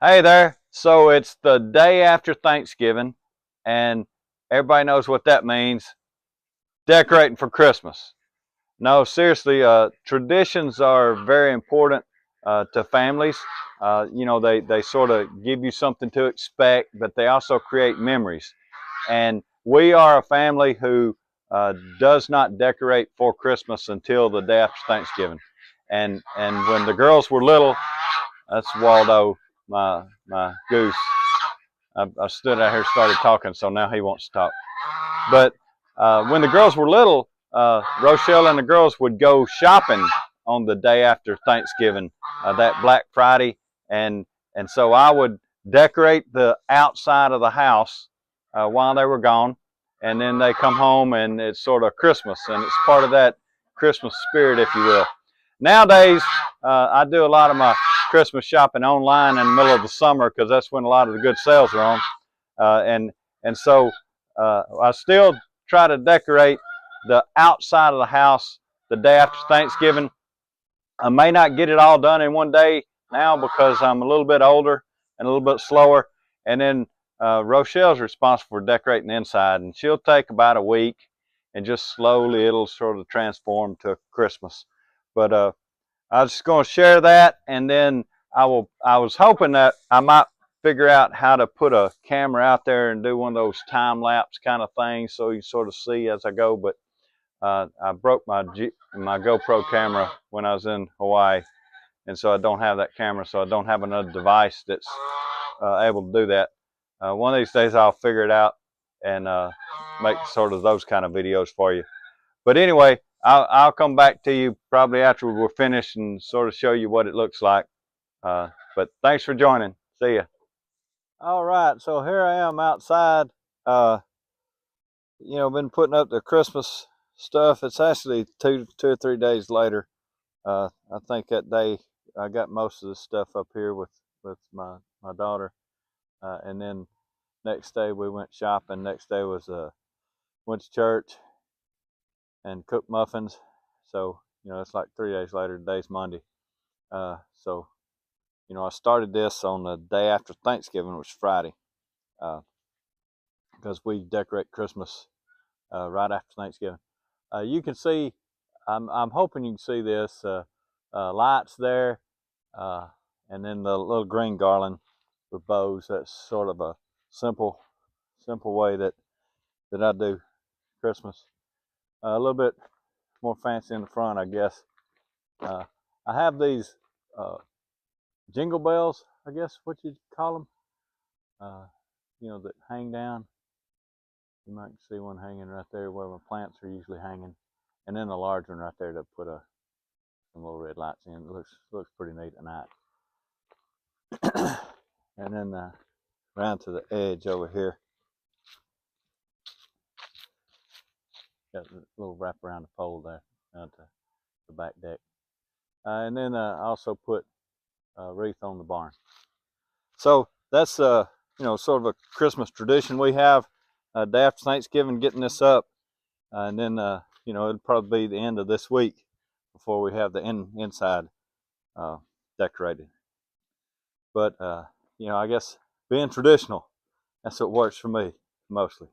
Hey there. So it's the day after Thanksgiving, and everybody knows what that means. Decorating for Christmas. No, seriously, traditions are very important to families. They sort of give you something to expect, but they also create memories. And we are a family who does not decorate for Christmas until the day after Thanksgiving. And when the girls were little, that's Waldo, my goose. I stood out here, started talking, so now he wants to talk. But when the girls were little, Rochelle and the girls would go shopping on the day after Thanksgiving, that Black Friday, and and so I would decorate the outside of the house while they were gone, and then they come home and it's sort of Christmas, and it's part of that Christmas spirit, if you will. Nowadays, I do a lot of my Christmas shopping online in the middle of the summer because that's when a lot of the good sales are on, and so I still try to decorate the outside of the house the day after Thanksgiving. I may not get it all done in one day now because I'm a little bit older and a little bit slower, and then Rochelle's responsible for decorating the inside, and she'll take about a week, and just slowly it'll sort of transform to Christmas. But I was just going to share that, and then I was hoping that I might figure out how to put a camera out there and do one of those time lapse kind of things, so you sort of see as I go. But I broke my GoPro camera when I was in Hawaii, and so I don't have that camera. So I don't have another device that's able to do that. One of these days I'll figure it out and make sort of those kind of videos for you. But anyway, I'll come back to you probably after we're finished and sort of show you what it looks like. But thanks for joining. See ya. All right, so here I am outside. Been putting up the Christmas stuff. It's actually two or 3 days later. I think that day I got most of the stuff up here with my daughter, and then next day we went shopping. Next day was went to church and cooked muffins. So it's like 3 days later. Today's Monday. So I started this on the day after Thanksgiving, which was Friday, because we decorate Christmas right after Thanksgiving. You can see, I'm hoping you can see this, lights there, and then the little green garland with bows. That's sort of a simple way that I do Christmas. A little bit more fancy in the front, I guess. I have these jingle bells, I guess what you'd call them, that hang down. You might see one hanging right there where my plants are usually hanging, and then a large one right there to put some little red lights in. It looks pretty neat at night. And then around to the edge over here, got a little wrap around the pole there, down to the back deck. And then I also put a wreath on the barn. So that's sort of a Christmas tradition we have. Day after Thanksgiving, getting this up, and then it'll probably be the end of this week before we have the inside decorated. But I guess being traditional, that's what works for me mostly.